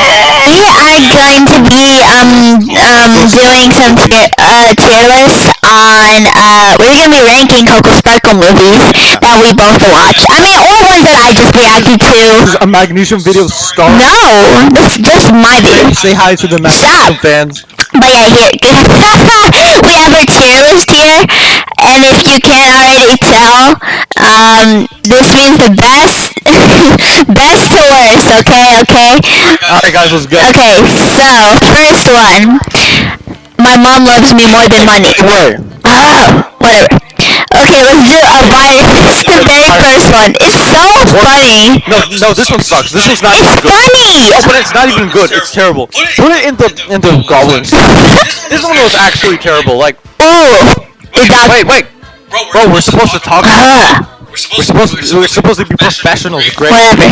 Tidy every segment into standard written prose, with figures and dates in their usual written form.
going to be doing some tier list on we're gonna be ranking Coco Sparkle movies that we both watch. I mean, or ones that I just reacted to. This is a Magnesium video star. No, this is just my video. Say hi to the Magnesium fans. But yeah, here we have a tier list here, and if you can't already tell, this means the best, best to worst. Okay. Alright, guys, let's go. Okay, so first one, my mom loves me more than money. Wait. Whatever. Okay, let's do a virus. The very first one. It's so funny. No, this one sucks. This one's not even good. Funny. Oh, but it's not even good. It's terrible. Put it into goblins. This one was actually terrible. Like, Ooh. wait. Bro, we're supposed to talk. We're supposed to be professionals, Grape. Whatever.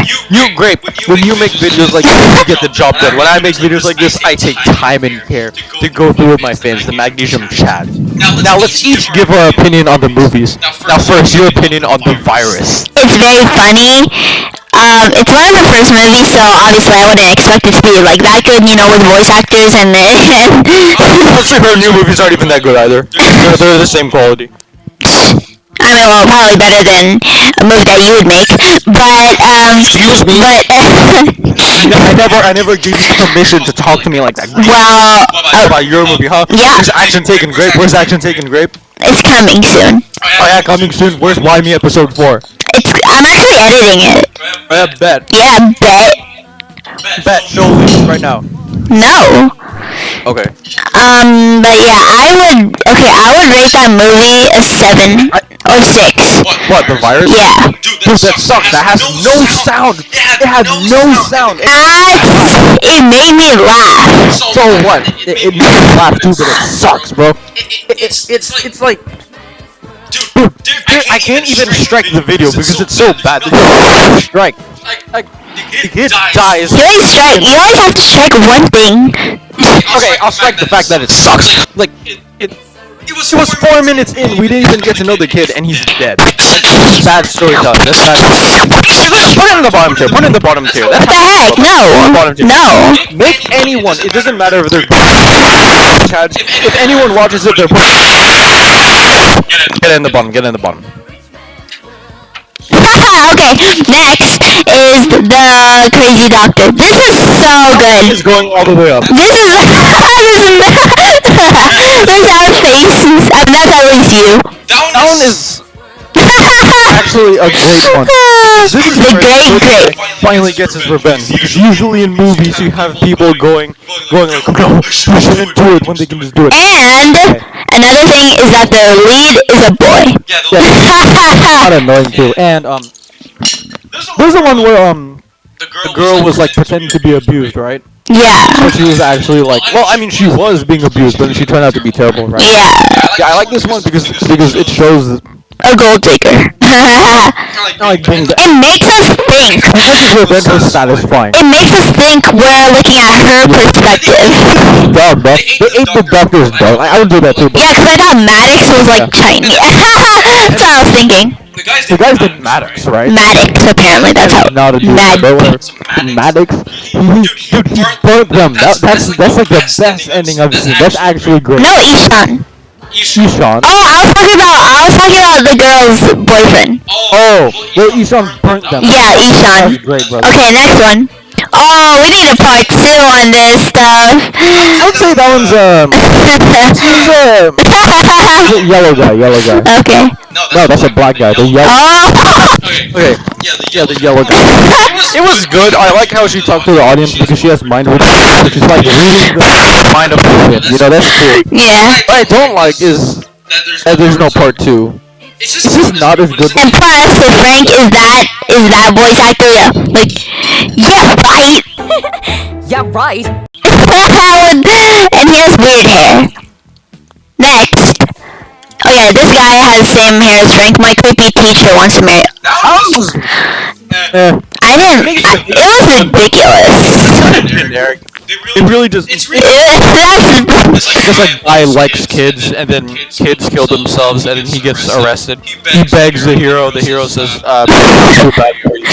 Grape, when you make videos like this, you get the job done. When I make videos like this, I take time and care to go through with my fans, the Magnesium chat. Now let's each give our opinion on the movies. Now first, your opinion on the virus. It's very funny. It's one of the first movies, so obviously I wouldn't expect it to be like that good, with voice actors and Honestly, her new movies aren't even that good either. They're the same quality. I mean, well, probably better than a movie that you would make, but Excuse me. But I never gave you permission to talk to me like that. well, About your movie, huh? Yeah. Is Action Taken Grape? Where's Action Taken Grape? it's coming soon. Oh yeah, coming soon. Where's Why Me episode 4? I'm actually editing it. Bet. Yeah, bet. Show links right now. No. Okay. But yeah, I would rate that movie a 7 or 6. What, the virus? Yeah. Dude, that sucks. That has no sound. It had no sound. It made me laugh. So what? It made me laugh too, but it sucks, bro. It's like, dude, I can't even strike the video because it's so bad. The strike. The kid dies. You always have to strike one thing. Okay, I'll strike the fact that it sucks. Like, it was 4 minutes in, we didn't even get to know the kid, and he's dead. That's bad storytelling. That's bad. Put it in the bottom tier. Put it in the bottom tier. That's What the heck? No. Make anyone. It doesn't matter if they're. If anyone watches it, they're. Get in the bottom. Get in the bottom. Okay, next is the Crazy Doctor. This is so good. It's going all the way up. This is Let's have faces. That's at least you. That one is actually a great one. This is The great. finally gets his revenge. Because usually in movies you have people going like, no, you shouldn't do it when they can just do it. And another thing is that the lead is a boy. Not annoying too. And there's the one where the girl was like pretending to be abused, right? Yeah. But she was actually like, well, I mean, she was being abused, but she turned out to be terrible, right? Yeah. Yeah, I like this one because it shows A gold digger. like being the It makes us think. his revenge was satisfying. It makes us think we're looking at her perspective. Dog, bro. They ate the doctor's dog. I would do that too. But Yeah, 'cause I thought Maddox was like Chinese. That's what I was thinking. the guys did Maddox, right? Maddox, apparently. That's how. Not a dude, but whatever. Maddox. Dude, he burnt them. That's like the best ending I've seen. That's actually great. No, Ishan. Ishan. Oh, I was talking about the girl's boyfriend. Oh, well, Ishan burnt them. Yeah, That Ishan. was great, bro. Okay, next one. Oh, we need a part 2 on this stuff. I would say that one's yellow guy. Okay. No, that's a black guy. The yellow. Oh. Okay. Yeah, the yellow guy. It was good. I like how she talked to the audience because she has mind reading. She's like reading the mind of the audience. You know, that's cool. Yeah. What I don't like is that there's no part 2. It's just not as good. And plus, if Frank is that voice actor, like, yeah, right. Yeah, right. And he has weird hair. Next. Oh yeah, this guy has the same hair as Frank. My creepy teacher wants to marry. I didn't. It was ridiculous. Generic. It really just. It's just like guy likes kids, and then kids kill themselves, and then he gets arrested. He begs the hero. The hero says, "Too bad for you."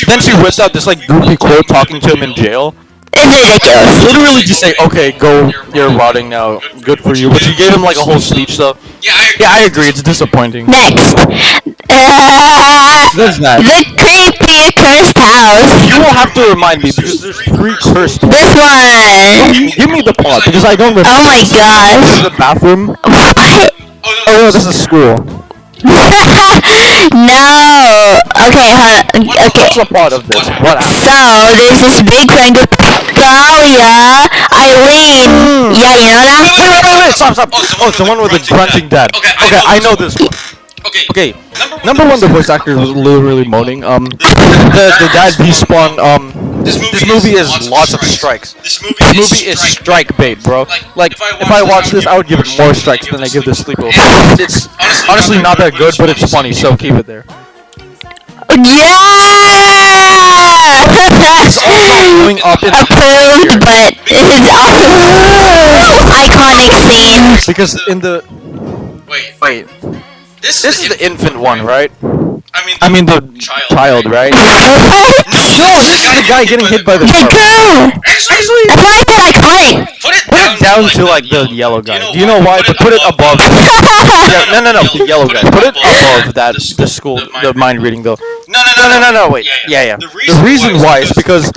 Then she whipped out this like goofy quote talking to him in jail. It's ridiculous. Literally just say, okay, go, you're rotting now, good for you. But she gave him like a whole speech though. Yeah, I agree, it's disappointing. Next. What's that? The creepy cursed house. You will have to remind me because there's 3 cursed ones. This one. Give me the plot because I don't remember. Oh my gosh. The bathroom. What? Oh no, this is school. No. Okay, okay. What's the plot of this? What? So, there's this big friend group, Thalia, Eileen. Yeah, you know that? Wait, stop. Oh, it's the one with the grunting dad. Okay, I know this one. Okay, number one, the voice actor was literally moaning. The dad despawned. This movie is lots of strikes. This movie is strike bait, bro. Like, if I watch this, I would give it more strikes than I give this Sleepover. It's honestly not that good, but it's funny, so keep it there. Yeah! It's all going up in Approved, but it's iconic scene. because in the wait, this is the infant one, right? I mean the child, right? What? No, this is the guy getting hit by the car. Actually, that's why I said iconic. Put it down to like the yellow guy. Do you know why? But put it above. Yeah, no, the yellow guy. Put it above that. The school, the mind reading though. No. Wait. Yeah. The reason why is because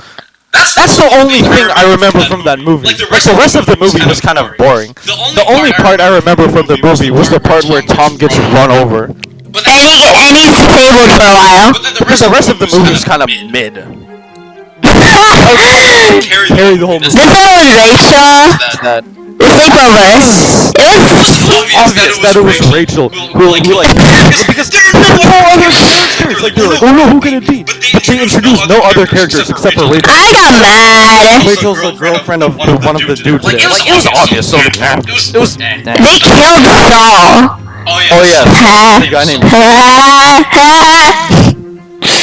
that's the only thing I remember from that movie. Like the rest of the movie was kind of boring. The only part I remember from the movie was the part where Tom gets run over. And he's disabled for a while. Because the rest of the movie was kind of mid. Carry the whole movie. This one was Rachel. That. The sleepover. It was Obvious that it was Rachel who like because there were no other characters. Like they're like, oh no, who can it be? But they introduced no other characters except for Rachel. I got mad. Rachel's the girlfriend of one of the dudes there. Like it was obvious. So it was. They killed Saul. Oh yeah, the guy named.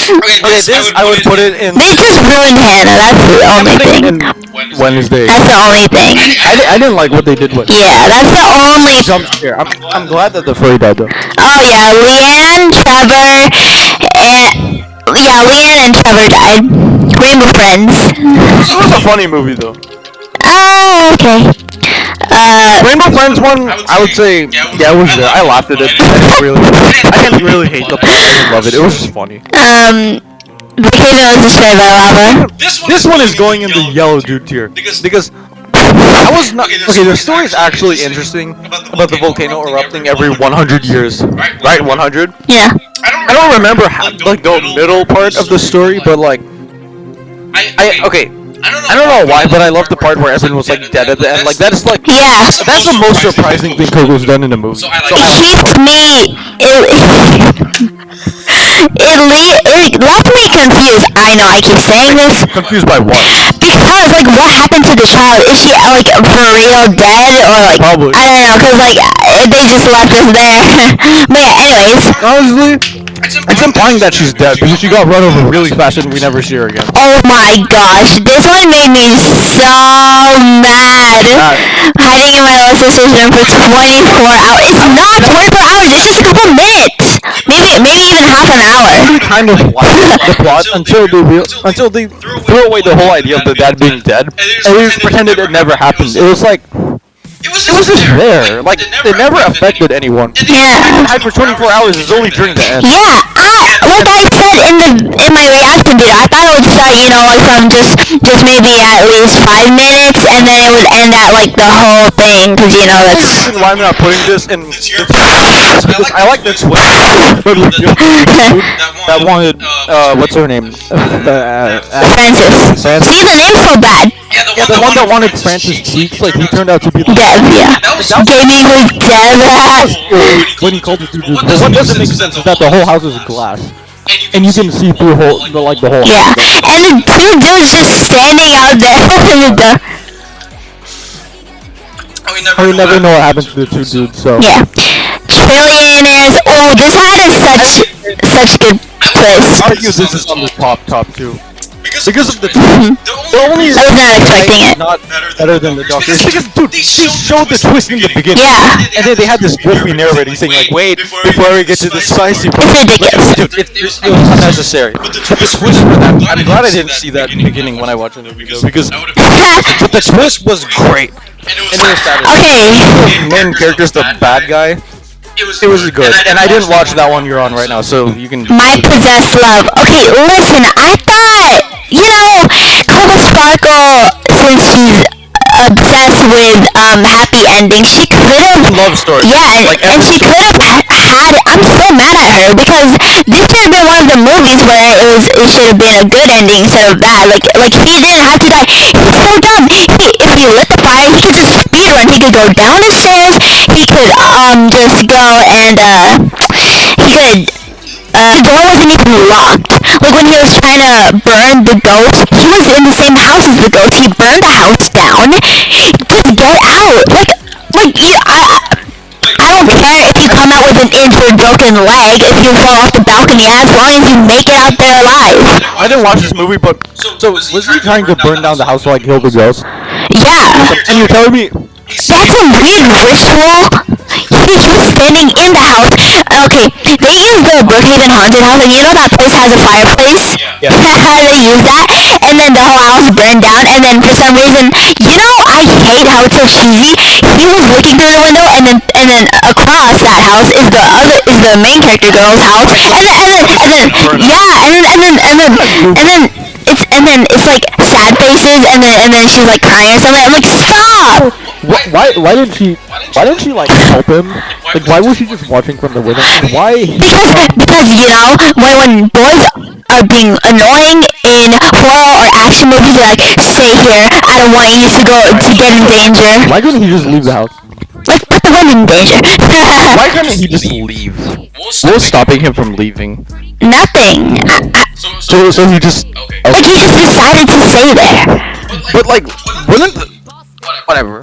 Okay, this I would put it in. They just ruined Hannah. That's the only thing. In Wednesday. That's the only thing. I didn't like what they did with. Yeah, that's the only. Jump scare. I'm glad that the furry died though. Oh yeah, Leanne, Trevor, and Leanne and Trevor died. Rainbow Friends. It was a funny movie though. Oh, okay. Rainbow Friends one, I would say, yeah, it was there. I laughed at it. I didn't really hate the plot. I didn't love it. It was just funny. Volcano is destroyed by lava. This one is going in the yellow dude tier because I was not okay. The story is actually interesting about the volcano erupting every 100 years, right? 100. Yeah. I don't remember like the middle part of the story, but like okay. I don't know why, but I love the part where everyone was like dead at the end. Like that is like that's the most surprising thing Coco's done in a movie. So It keeps me. It left me confused. I know I keep saying this. Confused by what? Because like, what happened to the child? Is she like for real dead or like? Probably. I don't know, cause like they just left us there. But yeah, anyways. Honestly, it's implying that she's dead because she got run over really fast and we never see her again. Oh my gosh, this one made me so mad. Hiding in my little sister's room for 24 hours. It's not 24 hours. It's just a couple minutes. Maybe even half an hour. I kind of liked the plot until they threw away the whole idea of the dad being dead and they just pretended it never happened. It was like. It was just there. Like, it never affected anyone. Yeah. Hide for 24 hours is only during the end. Yeah, like I said in my reaction video, I thought it would start, like from just maybe at least 5 minutes, and then it would end at like the whole thing, because that's. The reason why I'm not putting this in is because I like the twist. That wanted, what's her name? Francis. See, the name's so bad. Yeah, the one that wanted Francis Cheeks, like he turned out to be the Dev, yeah. Gaming with Dev. When he called it through the what doesn't make sense is that the whole house is glass. And you can see through the whole yeah. And the two dudes just standing out there in the dark. We never know what happens to the two dudes, so. Yeah. Trillionaires. Oh, this had such good twist. I argue this is on the top two. because of the the only I was not expecting it. not better than the Doctor is because dude, they showed the twist in the beginning, Yeah. and then they had this goofy narrating saying like, wait, before we get to the spicy part, It's ridiculous. dude, it was unnecessary. But the twist for that, I'm glad I didn't see that in the beginning when I watched the movie though, because but the twist was great, and it was satisfying. Okay. The main character's the bad guy. It was good, and I didn't watch that one you're on right now, so you can. My possessed love. Okay, listen, I thought, Coco Sparkle, since she's obsessed with happy endings, she could have. Love story. Yeah, Like and every she could have had it. I'm so mad at her because this should have been one of the movies where it should have been a good ending instead of bad. Like he didn't have to die. He's so dumb. If he lit the fire, he could just speed run. He could go down the stairs. He could just go and he could. The door wasn't even locked. Like when he was trying to burn the ghost, he was in the same house as the ghost. He burned the house down. Just get out. I don't care if you come out with an injured, broken leg, if you fall off the balcony, as long as you make it out there alive. I didn't watch this movie, but so was he trying to burn down the house while I killed the ghost? Yeah. And you're telling me That's a weird ritual. He's just standing in the house. Okay, they use the Brookhaven haunted house, and that place has a fireplace? Yeah. They use that, and then the whole house burned down, and then for some reason, I hate how it's so cheesy. He was looking through the window, and then across that house is the main character girl's house, and then it's like sad faces, and then she's like crying or something. I'm like, stop! why didn't she like help him? Like why was she just watching from the window? And why? Because when boys are being annoying in horror or action movies, they're like, stay here. I don't want you to get in danger. Why couldn't he just leave the house? Like put the women in danger. Why couldn't he just leave? What was stopping him from leaving? Nothing. So he just Like he just decided to stay there. But like wouldn't whatever.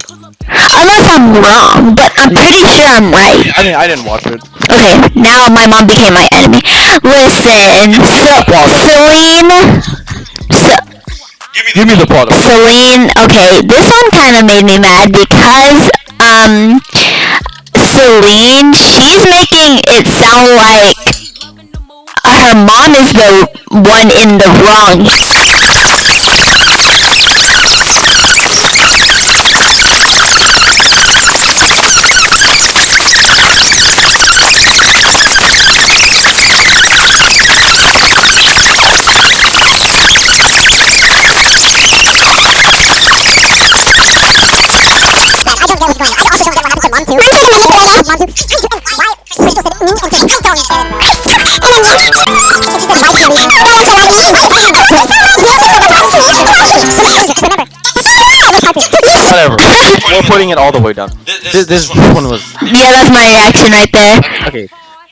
Unless I'm wrong, but I'm pretty sure I'm right. I didn't watch it. Okay, now my mom became my enemy. Listen, Give me the plot. Celine, okay, this one kind of made me mad because, Celine, she's making it sound like her mom is the one in the wrong. Whatever. We're putting it all the way down. This one was Yeah, that's my reaction right there. okay.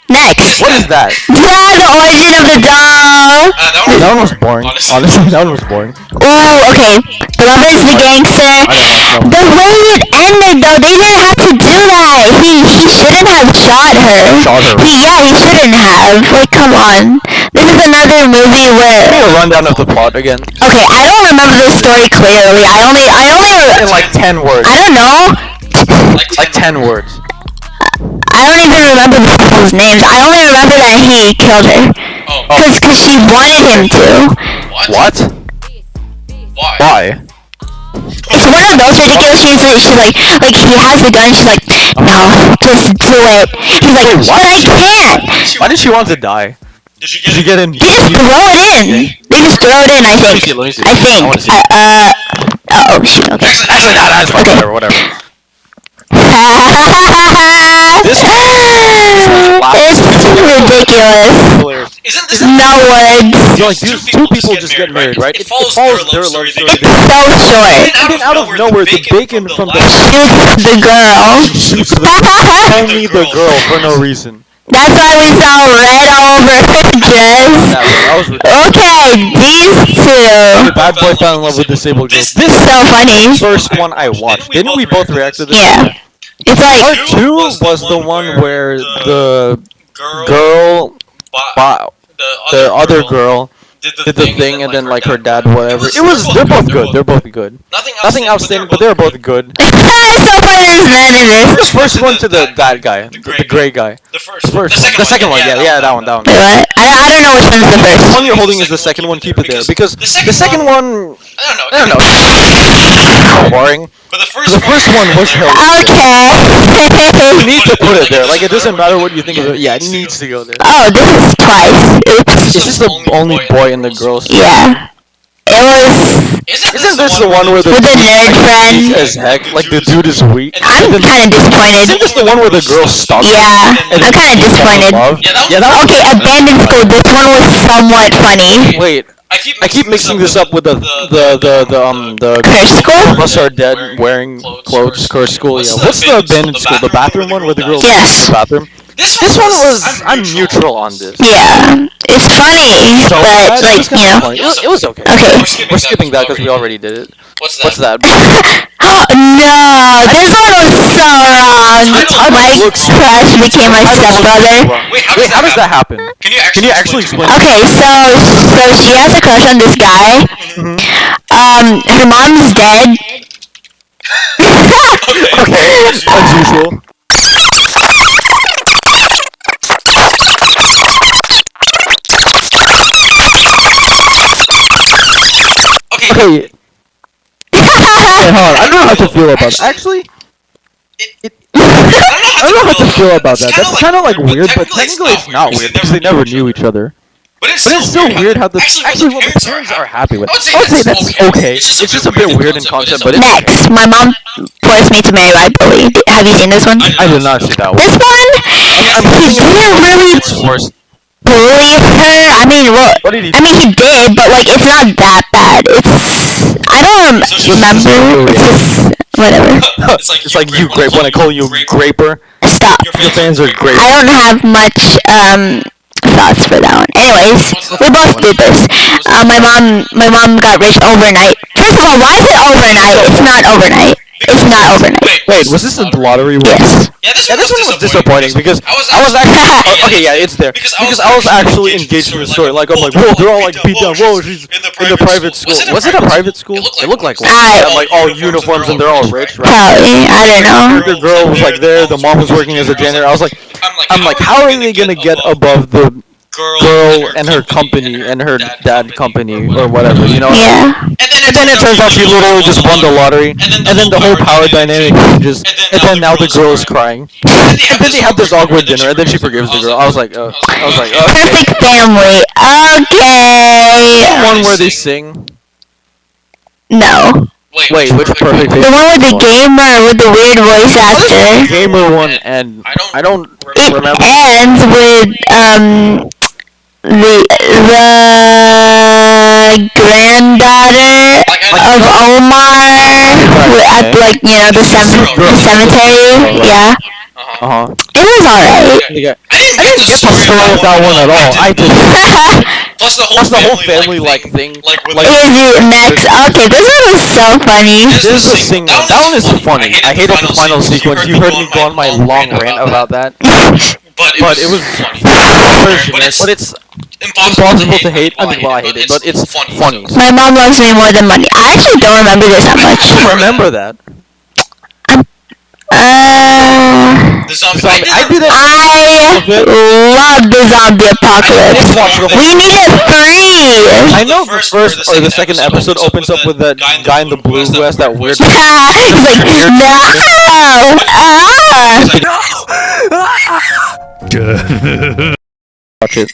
Next. What is that? The origin of the doll. That one was boring. Honestly, that one was boring. Ooh, okay. Beloved is the gangster. The way it ended, though, they didn't have to do that. He shouldn't have shot her. Shot her. He shouldn't have. Like, come on. This is another movie where. Give me a rundown of the plot again. Okay, I don't remember the story clearly. I only. In like 10 words. I don't know. Like 10 words. I don't even remember the people's names. I only remember that he killed her. Cause she wanted him to. What? Why? It's one of those ridiculous scenes that she's like he has the gun, she's like, no, just do it. He's like, Wait, but I can't. Why did she want to die? Did she get in? They just throw it in. They just throw it in, I think. Let me see. I think. I wanna see. Oh shoot, okay. Actually, no, that's fine. Okay. Whatever. This it's ridiculous. No words. You're like, these two people just get married, right? It follows their love story. So short. And then out of nowhere, the bacon from the Shoots the girl. shoots only the girl for no reason. That's why we saw red all over her dress. That was ridiculous. Okay, these two. The bad boy fell in love with disabled girl. This is so funny. First one I watched. Didn't we both react to this? Yeah. It's like Part 2 was the one where the girl, the other girl, did the thing, and then like her dad, whatever. They're both good. They're both good. Nothing outstanding, but they're both good. So far there's none of The this. first one to that guy, the gray guy. The second one, yeah, that one. Wait, what? I don't know which one's the The first. one you're holding is the second one. Keep it there because the second one, I don't know, so boring. But The first one was hell. Okay. You need to put it there. Like it doesn't matter what you think of it. Yeah, it needs to go there. Oh, this is twice. Oops. Is this the only boy in the girls? Yeah. It was Isn't this the one where the with the nerd friend. as heck? Like the dude is weak. I'm kind of disappointed. Isn't this the one where the girl stalks? Yeah, I'm kind of disappointed. Yeah, that Okay, abandoned school. This one was somewhat funny. Wait, I keep mixing this up with the Cursed school? Plus are dead wearing clothes. Cursed school. Yeah. What's the abandoned school? The bathroom one where the girl Yes. in the bathroom. This one was I'm neutral on this. Yeah, it's funny, So but bad, it like was kinda you know. funny. It was okay. Okay. We're skipping that because we already did it. What's that? No, this one was so wrong. My crush became my stepbrother. Wait, how does that happen? Can you actually explain? Okay, so she has a crush on this guy. Her mom's dead. Okay, as usual. Okay. Wait, hold on. I don't know how to feel about that. Actually, I don't know how to feel about that. That's kind of like weird, but technically it's not weird because they never knew each other. But it's still weird how the actually what the parents are happy with. I would say that's okay. It's just a bit weird in concept, but it's Next, my mom forced me to marry my bully. Have you seen this one? I did not see that one. This one, he didn't really bully her. I mean, well, What did he I mean, he did, but like, it's not that bad. I don't remember. It's just whatever. It's like you grape when I call you graper. Stop. Your fans are grape. I don't have much thoughts for that one. Anyways, we both did this. My mom got rich overnight. First of all, why is it overnight? It's not overnight. It's not overnight. Wait, was this the lottery one? Yes. Yeah, Yeah, this one was disappointing because I was actually okay. Yeah, it's there because I was actually engaged in the story. Like I'm like, whoa, they're all like beat down. Whoa, she's in the private school. Was it a private school? It looked like one. They had like all uniforms and they're all rich, right? Probably. I don't know. The girl was like there. The mom was working as a janitor. I was like, how are they gonna get above the girl and her company and her dad company or whatever, you know? Yeah. And then it turns out she literally just won the lottery, and then the whole power dynamic changes, and then now the girl is crying. And then they have this awkward dinner, and then she forgives the girl. I was like, okay. Perfect family. Okay. One where they sing. No. Wait, which perfect The one with the gamer with the weird voice actor. gamer one, and I don't It remember. ends with the granddaughter of Omar at like the cemetery. Yeah. It was alright. I didn't get the story of that one at all. I didn't. Plus the whole family like thing. It was next. Okay, this one was so funny. This is the sing one. That one is funny. I hated the final sequence. You heard me go on my long rant about that. But it was versionless. But it's impossible to hate. I mean, well, I hate it, but it's funny. My mom loves me more than money. I actually don't remember this that much. I remember that. The zombie. I did it. I love the zombie apocalypse. We need a 3. I know the first or the second episode opens up with that guy in the blue who has that weird. He's like, no. Watch it.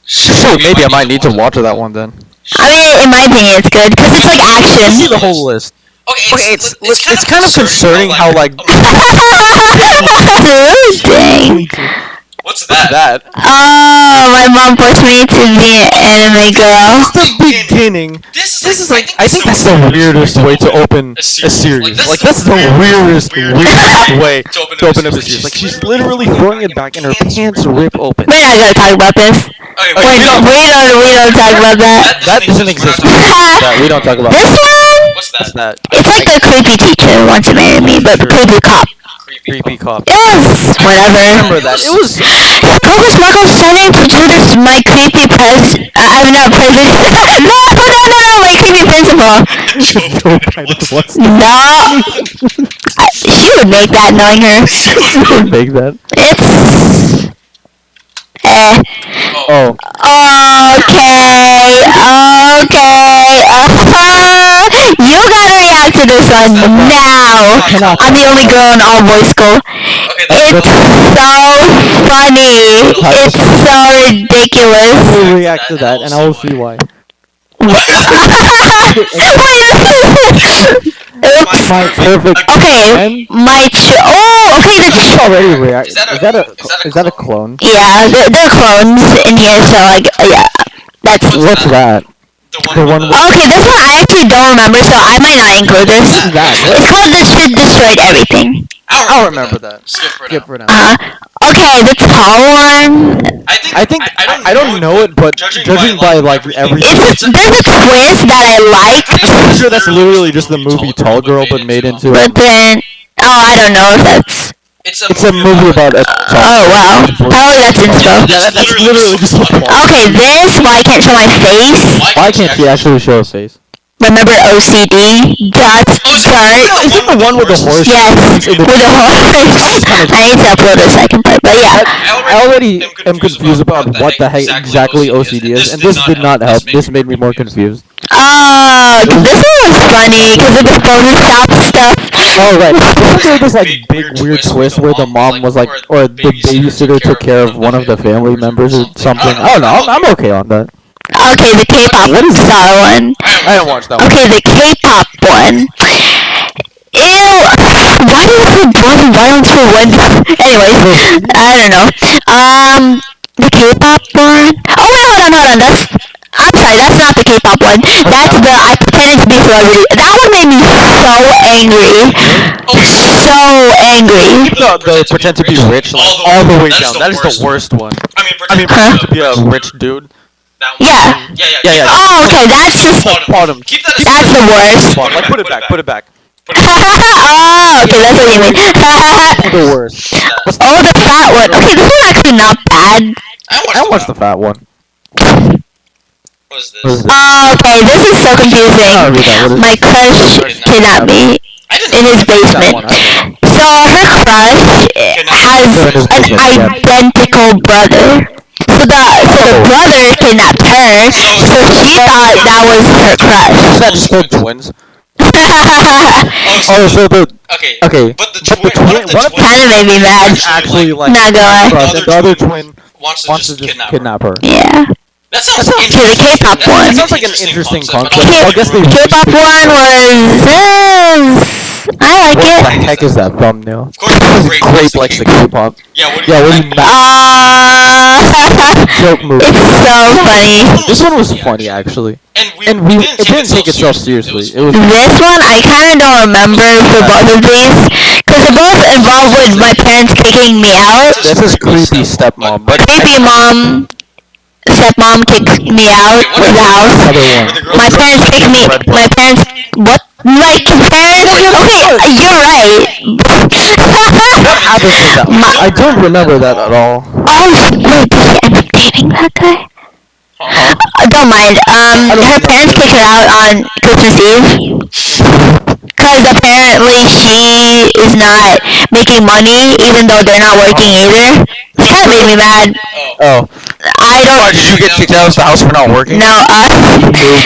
So maybe I might need to watch that one then. I mean, in my opinion, it's good because it's like action. See the whole list. Okay, it's kind of concerning how like. Dang. What's that? Oh, my mom forced me to be an anime girl. It's the beginning. This is like I think that's the weirdest way to open a series. Like that's the weirdest way to open up a series. Like she's literally throwing it back and her pants rip open. We're not gonna talk about this. Okay, We don't talk about that. That doesn't exist. We don't talk about This that. one, What's that? That's that. it's like the creepy teacher wants to marry me, but the creepy cop. Creepy cop. Yes, whatever. Remember that? It was. Focus Michael starting to do this. My creepy I'm not president. No, my creepy principal. What's No, she would make that knowing her. make that? It's Oh. Okay. You gotta react to this one now. I'm the only girl in all boys school. It's so funny. It's so ridiculous. I will react to that, and I will see why. Oops. My perfect. Okay, okay, It's already react. Is that Is that a clone? yeah, there are clones in here, so like, yeah, that's. What's that? The one with. Okay, this one I actually don't remember, so I might not include this. What's that? It's called The Shit Destroyed Everything. I'll remember that. Skip for now. Okay, the tall one. I think I don't know it, but judging by like everything, They're the twins that I like, I'm pretty sure that's literally just the movie Tall Girl, but made into. but then, I don't know if that's. It's It's a movie about a tall. Oh wow, apparently that's inspo. Yeah, that's literally just the plot. Okay, this why I can't show my face. Why can't she actually show a face? Remember OCD? That's dirt. Is it the one with the horse? Yes, with the horse. I need to upload a second part, but yeah. I already am confused about what the heck exactly OCD is, and this did not help. This made me more confused. This one was funny because of the Photoshop stuff. Oh right, wasn't there this like big weird twist where the mom was like, or the babysitter took care of one of the family members or something? I don't know. I'm okay on that. Okay, the K-pop star one. I didn't watch that one. Okay, the K-pop one. Ew! Why do you have Jordan? Why don't you win? Anyways, I don't know. The K-pop one. Oh wait, hold on. I'm sorry, that's not the K-pop one. That's the I pretended to be a celebrity. That one made me so angry. So angry. No, the pretend to be rich, like, all the way down. That is the worst one. I mean, pretend to be a rich dude. Yeah. Yeah. Oh, okay, that's just. Bottom. Keep that That's the worst. Bottom. Like, put it back. Oh, okay, that's what you mean. The worst. Oh, the fat one. Okay, this one's actually not bad. I watched the fat one. What is What is this? this? Oh, okay, this is so confusing. Oh, read that. What is My crush kidnapped me in his basement. So her crush has an identical brother. So the brother kidnapped her. So she thought that was her crush. Is that just called twins? Oh, so the okay, But the twin, one of Kind of made me mad. is actually like Not gonna lie. crush, and the other twin wants wants to just kidnap her. Yeah. That sounds Okay, the K-pop one. That sounds like an interesting concept. K- I guess they. K-pop one was. I like What the it. heck is that thumbnail? Of course, Grape likes the K-pop. Yeah, what Yeah, what do you joke movie? It's so funny. This one was funny actually, and it didn't take itself seriously. It was. This one I kind of don't remember for both of these because they're both involved with my parents kicking me out. This is creepy stepmom, but Creepy mom, stepmom kicked me out of the house. other one. My parents kicked me. My parents. What? My parents? Okay, you're right. What happens with that one? I don't remember that at all. Oh, wait, did she end up dating that guy? Don't mind. Her parents kicked her out on Christmas Eve. Because apparently she is not making money, even though they're not working either. It kind of made me mad. Oh. I don't. Did you get kicked out of the house for not working? No,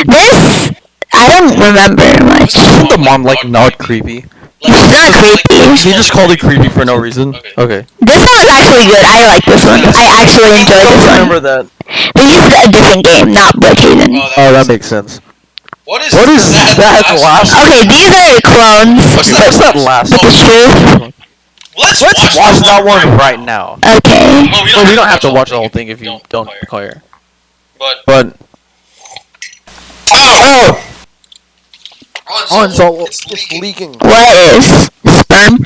this. I don't remember much. Isn't the mom like not creepy? She's not creepy. They just called it creepy for no reason. Okay. This one was actually good. I like this one. I actually enjoyed this one. Remember that? But this is a different game, not Brookhaven. Oh, that makes sense. What is that last? Okay, these are clones. What's that last? But the truth. Let's Watch that one right now. Okay. Well, we don't have to watch the whole thing if you don't care. But oh, so it's leaking. What is sperm?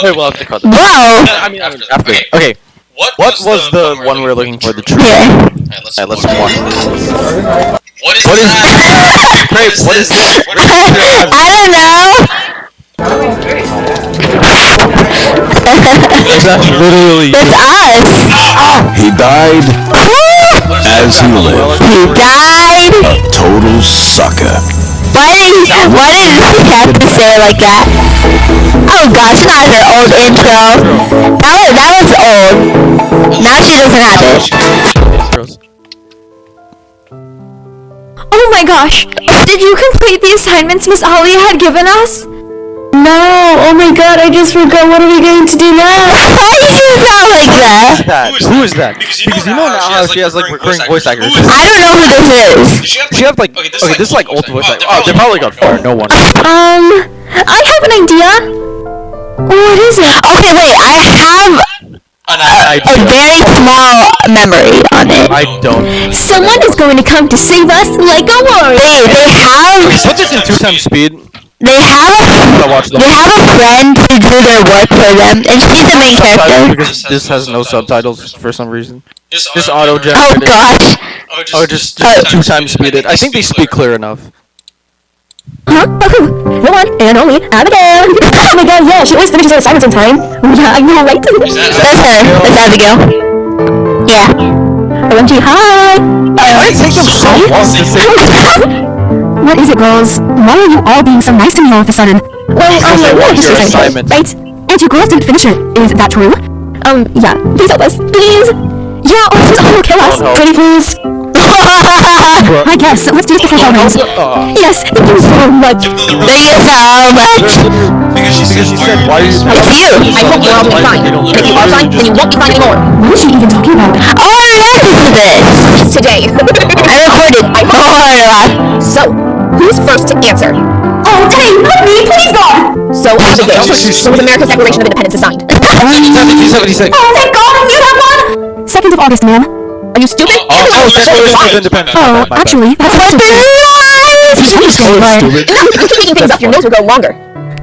Wait, we'll have to cut that. Whoa. I mean, after. Okay. What was the one we were looking for? The tree. Yeah. Alright, let's watch this. What is What is that? Grape, what is this? I don't know. That's literally That's us. He died as he lived. He died. A total sucker. Why did he have to say it like that? Oh gosh, not her old intro. That was old. Now she doesn't have it. Oh my gosh! Did you complete the assignments Miss Holly had given us? No, oh my god, I just forgot. What are we going to do now? Why did you sound like that? Who is that? Because Because you know now how she has like recurring voice actors. I don't know who this is. She have like okay, this is like old voice actors. Oh, they're probably got fired. No one. I have an idea. What is it? Okay, wait, I have a very small memory on it. I don't. Someone is going to come to save us like a warrior. They have Put this in 2x speed. they have I watched them. they have a friend who do their work for them, and she's the main Subtitles character. because this has no subtitles for some reason. Just Just auto Oh generated. gosh. Oh, just 2x speeded. I think they speak clear enough. Huh? No one and only Abigail. Oh my god, yeah, she always finishes her assignments on time. Yeah, I know, right? That's her. That's Abigail. Yeah. OMG, hi. Why did it take them so long to say? What is it, girls? Why are you all being so nice to me all of a sudden? Well, Because they want your assignment. right? And you girls didn't finish it. Is that true? Yeah. Please help us. Please. Yeah, oh, kill us. Don't help. Pretty please. I guess. Let's do this before Halloween. Yes, thank you so much. Thank you so much. Because she said, why are you... It's you. I hope you're all doing fine. And if you are fine, then you won't be fine anymore. What is she even talking about? Oh, I listened to this. Today. I recorded a whole lot. So, who's first to answer? Oh, Dave, not me, please God! So, Abigail, Sounds like she's- when was America's Declaration of Independence signed? 1776. Oh, thank God, you have one! 2nd of August, ma'am. Are you stupid? Oh, Declaration of Independence. Oh, My bad. actually, that's supposed to be. You understand, but... Stupid. No, you keep making things up, your nose will grow longer.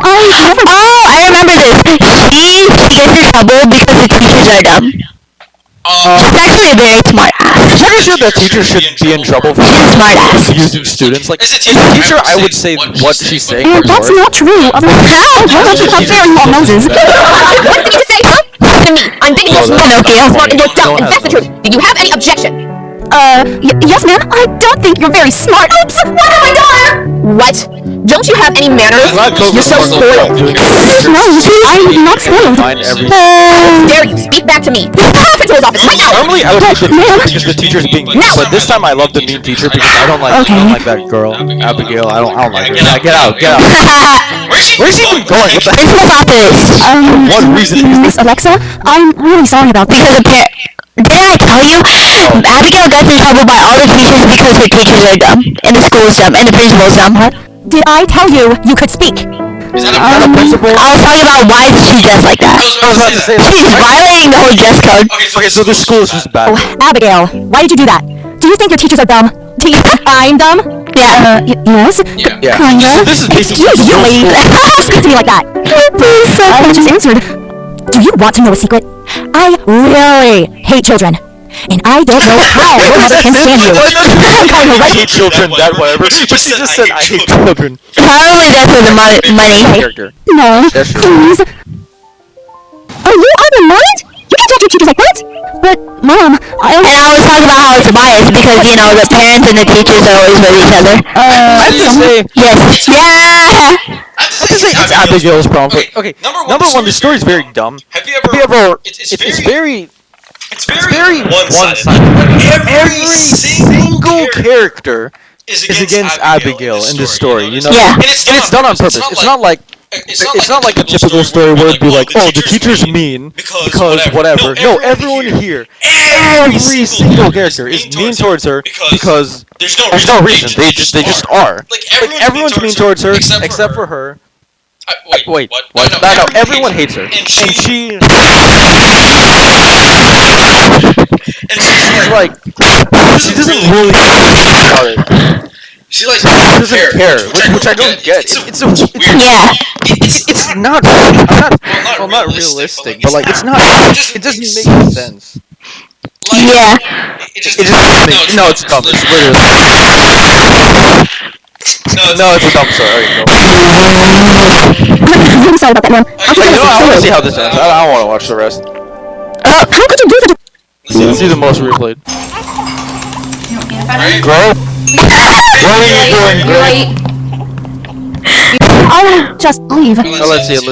I never... Oh, I remember this. She gets in trouble because the teachers are dumb. She's actually a very smart ass. Pretty sure that teacher should be in trouble for Smart ass. using students. Like, As a as a teacher, I would say what what she's she's saying. And that's not true. Otherwise, how don't you have very long noses? What did you say, huh? Listen to me. I'm dating your smart, Pinocchio. smart and you're dumb, Don't and have that's the truth. Do you have any objection? Yes, ma'am. I don't think you're very smart. Oops! What have I done? What? Don't you have any manners? You're so spoiled. No, I'm not spoiled. Find everything. Dare you speak back to me? Principal's office right now. Normally, I would hate the Ma'am. teacher because the teacher's being mean, but this time I love the mean teacher because I don't like that girl, Abigail. I don't like her. Yeah, get out. Where's he even going? What the heck? Principal's office. What reason? Miss Alexa, I'm really sorry about this. Because didn't I tell you? Abigail gets in trouble by all the teachers because her teachers are dumb, and the school's dumb, and the principal's dumb. Did I tell you you could speak? Is that a Principal? I was talking about why she dressed like that. I was about to say that. She's violating the whole dress code. Okay, so the school is just bad. Oh, Abigail, why did you do that? Do you think your teachers are dumb? I'm dumb? Yeah. Yes? Yeah. Kinda. So this is basically Excuse you, lady. Don't speak to me like that. I just answered. Do you want to know a secret? I really hate children. And I don't know how your mother can stand you. I hate children, that whatever. But she just said I hate children. Probably that's for the money. Character. No, That's true. please. Are you out of your mind? You can talk to your teachers like that. But, Mom, I And I was talking about how it's biased because, you know, the parents and the teachers are always with each other. I have to say, Yes. Yeah. I have to say it's Abigail's problem. Okay, Number number one, the story's very dumb. Have you Have you ever? ever? It's very one-sided. one-sided. Every single character is is against Abigail in this story. You know, Yeah. and it's done on purpose. It's not like a typical story where it'd be like, oh, the teacher's mean because whatever. No, everyone here, every single character is mean towards her because there's there's no reason. They just are. Like Everyone's mean towards her except for her. Wait, what? No, everyone hates her, and she. And She's like, she doesn't really about it. She like Doesn't care, which I don't get. It's weird. Yeah. it's not. I'm not realistic, but like it's not. It doesn't make sense. Yeah. It just It just doesn't make. No, it's dumb. It's literally. No, it's a dumb story. Alright, go. I'm really sorry about that, man. Hey, you know, I want to see how this ends. I don't want to watch the rest. How could you do such a... Let's see the most replayed. Right? Grow? What are you doing, Grow? I'll just leave. Oh, let's see it. The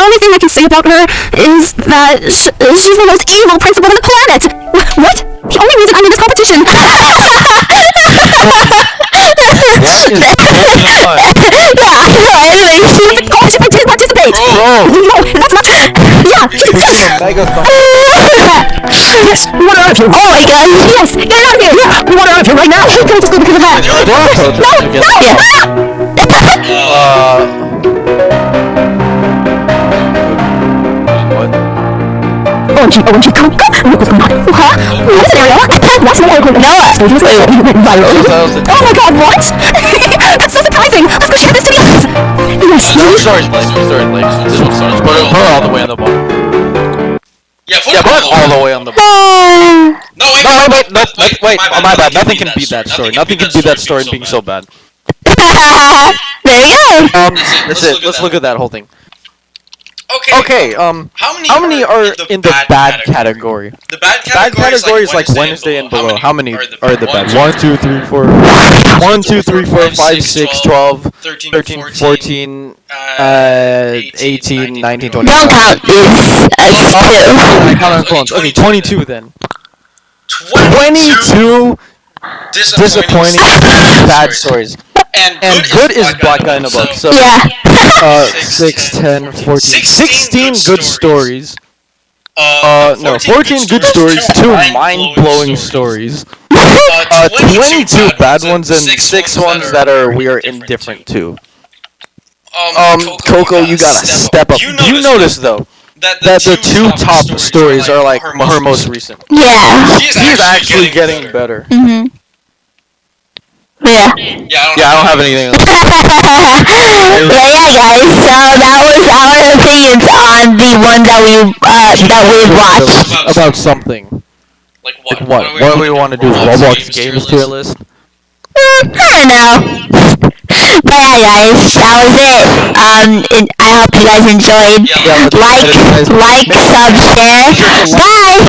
only thing I can say about her is that she's the most evil principal on the planet. What? The only reason I'm in this competition. Anyway, she was a scholarship. I didn't participate. Bro. No, that's not true. Yeah, yes, we want her out of here. Oh my god. Yes, get her out of here. Yeah, we want her out of here right now. She can't just go because of that. OMG, Coco, look what's going on. Huh? What scenario? What's the article? No, it went viral. Oh my god, what? That's so surprising. Let's go share this to the others. Yes, New stories, Blake. This one starts. Put it all the way on the bottom. Yeah, put Yeah, it put it all the way on the bottom. No, wait, Wait. Oh, my bad. Nothing can beat that story. Nothing can beat that story being so bad. There you go. That's it. Let's look at that whole thing. Okay. How many are in the bad category? The bad Bad category is like Wednesday and below. How many are the bad? 1, 2, 3, 4. 1, 2, 3, 4, 5, 6, 12, 13, 14, 18, 19, 20. Don't count these as two. I count on clones. Okay, 22 then. 22 disappointing bad stories. And good is Black Guy in a Book. So, Yeah. 6, 10, 14, 16 good stories. No, 14 good stories, 2 mind-blowing stories. 22 bad ones and 6 ones that we are indifferent to. Coco, you gotta step up. You notice though that the 2 top stories are like her most recent. Yeah. She's actually getting better. Mhm. Yeah. Yeah, I don't have anything else. But yeah, guys. So that was our opinions on the ones that we've watched. About something. Like Like what? what? What do we want to do? Roblox games tier list? I don't know. But yeah, guys, that was it. And I hope you guys enjoyed. Yeah, Like, sub, share. Bye.